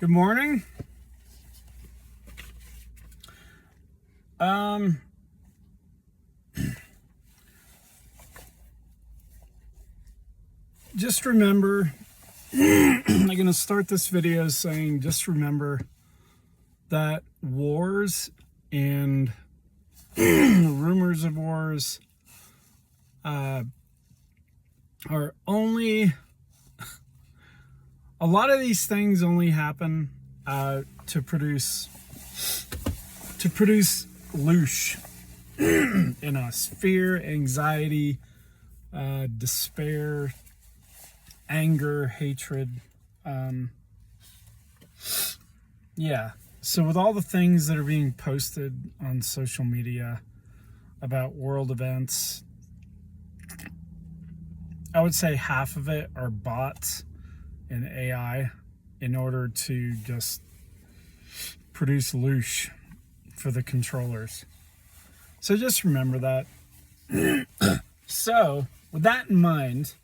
Good morning. Um, just remember, I'm going to start this video saying, just remember that wars and rumors of wars are only, a lot of these things only happen to produce loosh in us. Fear, anxiety, despair, anger, hatred. Yeah. So with all the things that are being posted on social media about world events, I would say half of it are bots and AI in order to just produce loosh for the controllers. So just remember that. So with that in mind,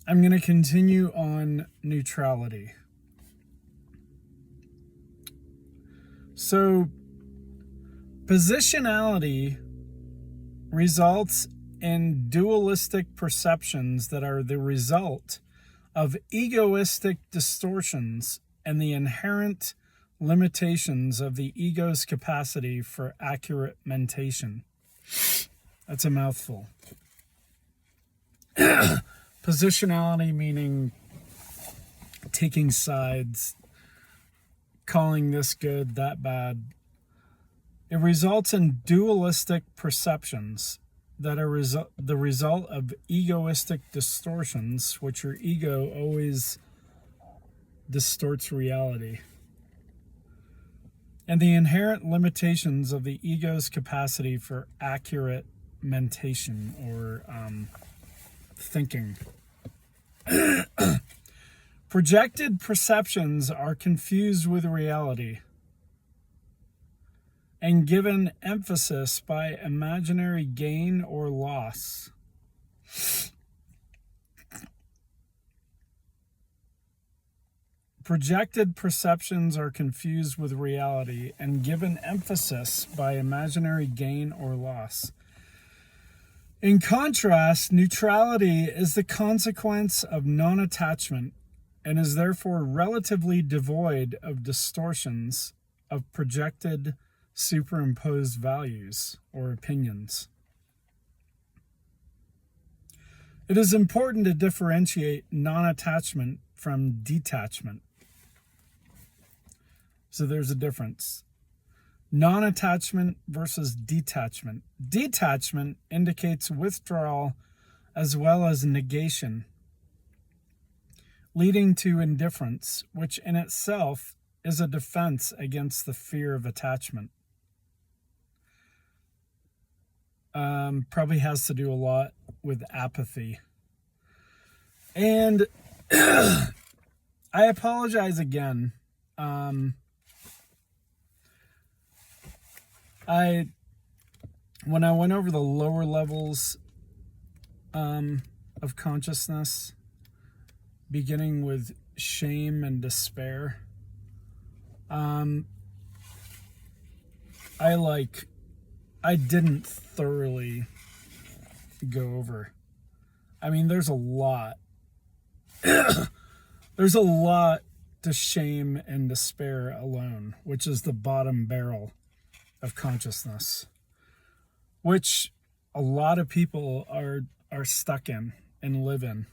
I'm going to continue on neutrality. So positionality results in dualistic perceptions that are the result of egoistic distortions and the inherent limitations of the ego's capacity for accurate mentation. That's a mouthful. Positionality meaning taking sides, calling this good, that bad. It results in dualistic perceptions that are the result of egoistic distortions, which your ego always distorts reality, and the inherent limitations of the ego's capacity for accurate mentation or thinking. Projected perceptions are confused with reality and given emphasis by imaginary gain or loss. Projected perceptions are confused with reality and given emphasis by imaginary gain or loss. In contrast, neutrality is the consequence of non-attachment and is therefore relatively devoid of distortions of projected superimposed values or opinions. It is important to differentiate non-attachment from detachment. So there's a difference. Non-attachment versus detachment. Detachment indicates withdrawal as well as negation, leading to indifference, which in itself is a defense against the fear of attachment. Probably has to do a lot with apathy. And I apologize again. When I went over the lower levels of consciousness, beginning with shame and despair, I didn't thoroughly go over. I mean, there's a lot. There's a lot to shame and despair alone, which is the bottom barrel of consciousness, which a lot of people are stuck in and live in.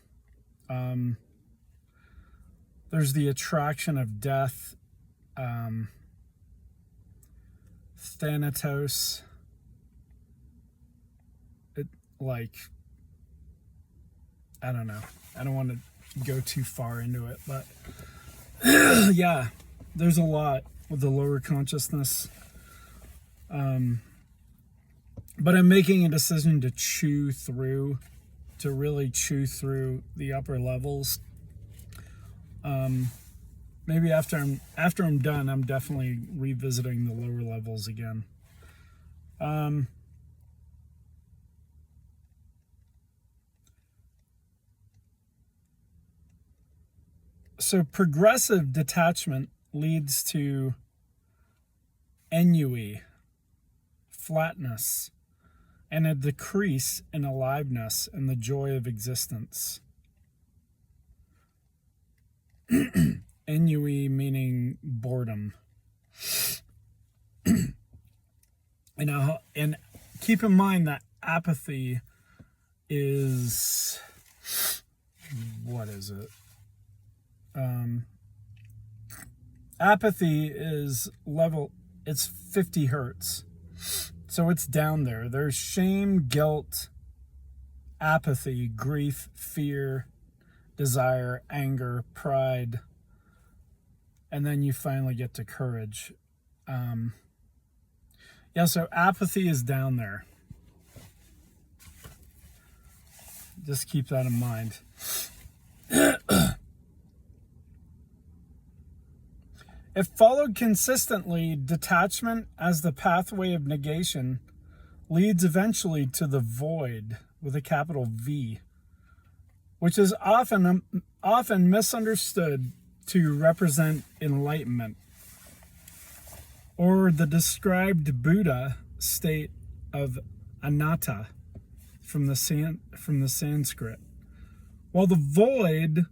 There's the attraction of death, Thanatos. I don't know. I don't want to go too far into it, but yeah, there's a lot with the lower consciousness. But I'm making a decision to really chew through the upper levels. Maybe after I'm done, I'm definitely revisiting the lower levels again. So progressive detachment leads to ennui, flatness, and a decrease in aliveness and the joy of existence. Ennui meaning boredom. And keep in mind that apathy is, what is it? Apathy is it's 50 hertz. So it's down there. There's shame, guilt, apathy, grief, fear, desire, anger, pride, and then you finally get to courage. So apathy is down there. Just keep that in mind. If followed consistently, detachment as the pathway of negation leads eventually to the void with a capital V, which is often misunderstood to represent enlightenment or the described Buddha state of anatta from the Sanskrit. While the void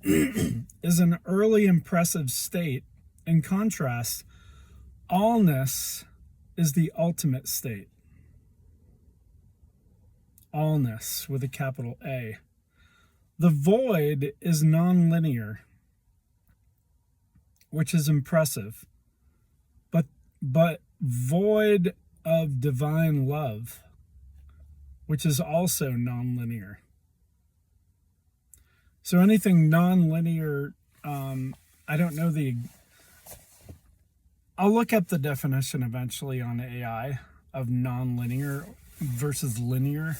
is an early impressive state, in contrast, allness is the ultimate state. Allness with a capital A. The void is non-linear, which is impressive, but void of divine love, which is also non-linear. So anything non-linear, I don't know I'll look up the definition eventually on AI of non-linear versus linear,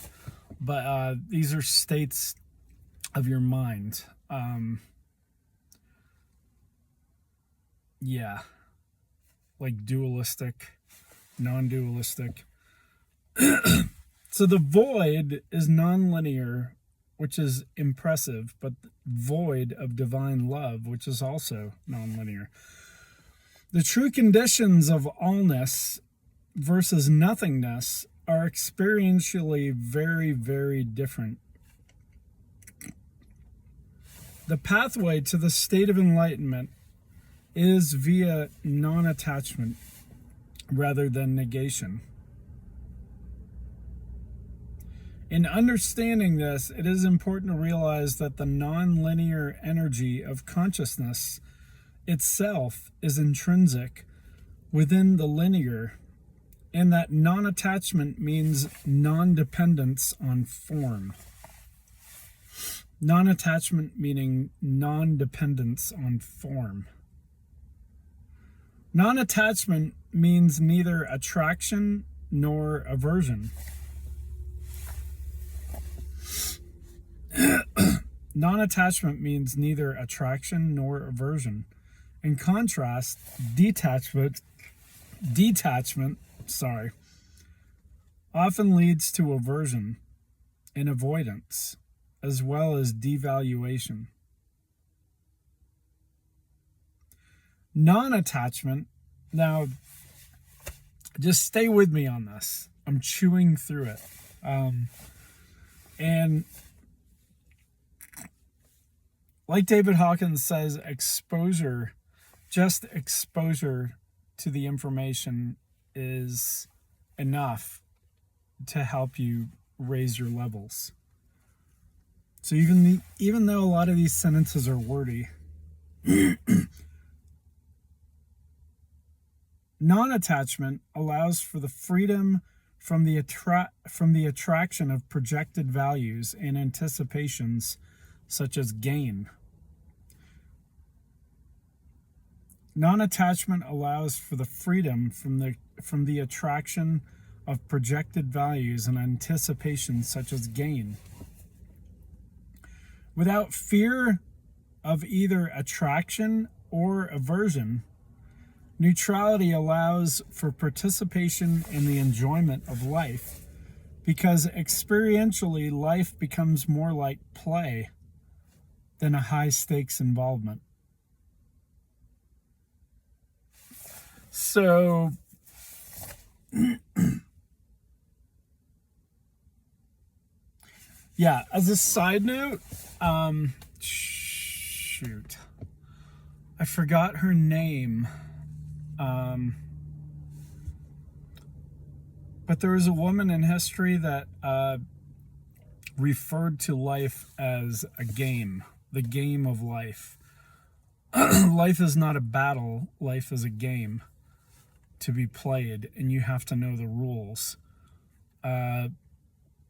but these are states of your mind. Like dualistic, non-dualistic. So the void is non-linear, which is impressive, but void of divine love, which is also non-linear. The true conditions of allness versus nothingness are experientially very, very different. The pathway to the state of enlightenment is via non-attachment rather than negation. In understanding this, it is important to realize that the non-linear energy of consciousness itself is intrinsic within the linear, and that non-attachment means non-dependence on form. Non-attachment meaning non-dependence on form. Non-attachment means neither attraction nor aversion. Non-attachment means neither attraction nor aversion. In contrast, detachment, often leads to aversion and avoidance, as well as devaluation. Non-attachment, now just stay with me on this. I'm chewing through it. And like David Hawkins says, just exposure to the information is enough to help you raise your levels. So even though a lot of these sentences are wordy, non-attachment allows for the freedom from the attraction of projected values and anticipations such as gain. Non-attachment allows for the freedom from the attraction of projected values and anticipations such as gain. Without fear of either attraction or aversion, neutrality allows for participation in the enjoyment of life, because experientially life becomes more like play than a high stakes involvement. So, yeah, as a side note, shoot, I forgot her name. But there was a woman in history that referred to life as a game, the game of life. Life is not a battle, life is a game to be played, and you have to know the rules.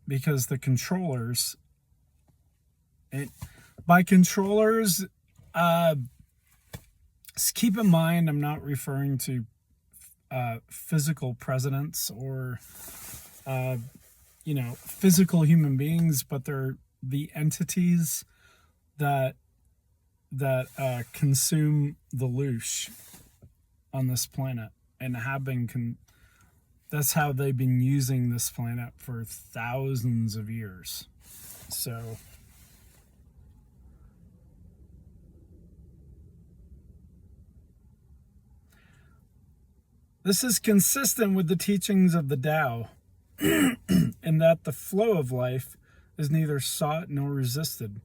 Because the controllers, by controllers, keep in mind, I'm not referring to physical presidents or physical human beings, but they're the entities that consume the loosh on this planet and have been that's how they've been using this planet for thousands of years. So this is consistent with the teachings of the Tao, in that the flow of life is neither sought nor resisted.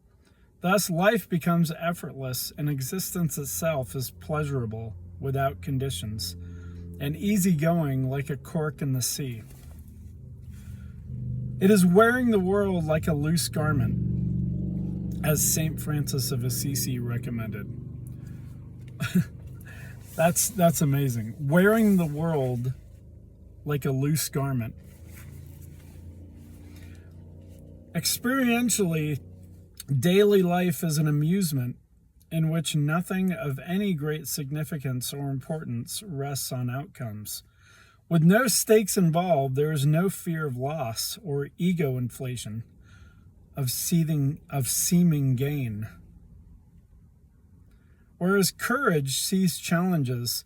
Thus, life becomes effortless, and existence itself is pleasurable without conditions, and easygoing like a cork in the sea. It is wearing the world like a loose garment, as St. Francis of Assisi recommended. That's amazing. Wearing the world like a loose garment. Experientially, daily life is an amusement in which nothing of any great significance or importance rests on outcomes. With no stakes involved, there is no fear of loss or ego inflation, of seeming gain. Whereas courage sees challenges,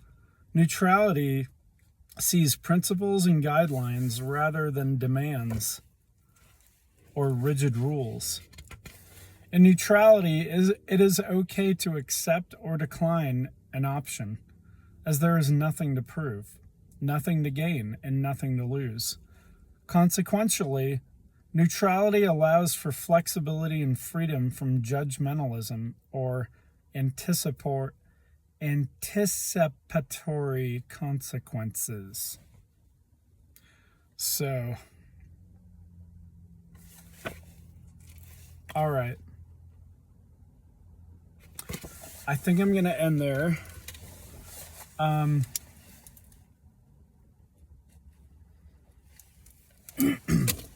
neutrality sees principles and guidelines rather than demands or rigid rules. In neutrality, it is okay to accept or decline an option, as there is nothing to prove, nothing to gain, and nothing to lose. Consequentially, neutrality allows for flexibility and freedom from judgmentalism or anticipatory consequences. So, all right. I think I'm going to end there.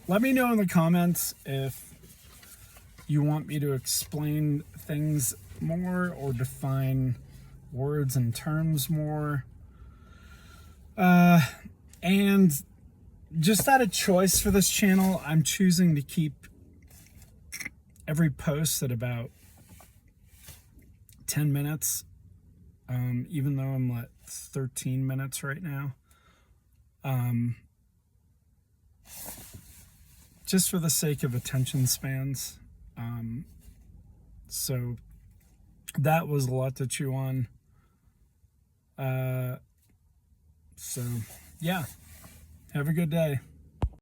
Let me know in the comments if you want me to explain things more or define words and terms more. And just out of choice for this channel, I'm choosing to keep every post at about 10 minutes, even though I'm at 13 minutes right now. Just for the sake of attention spans. So that was a lot to chew on. So yeah, have a good day.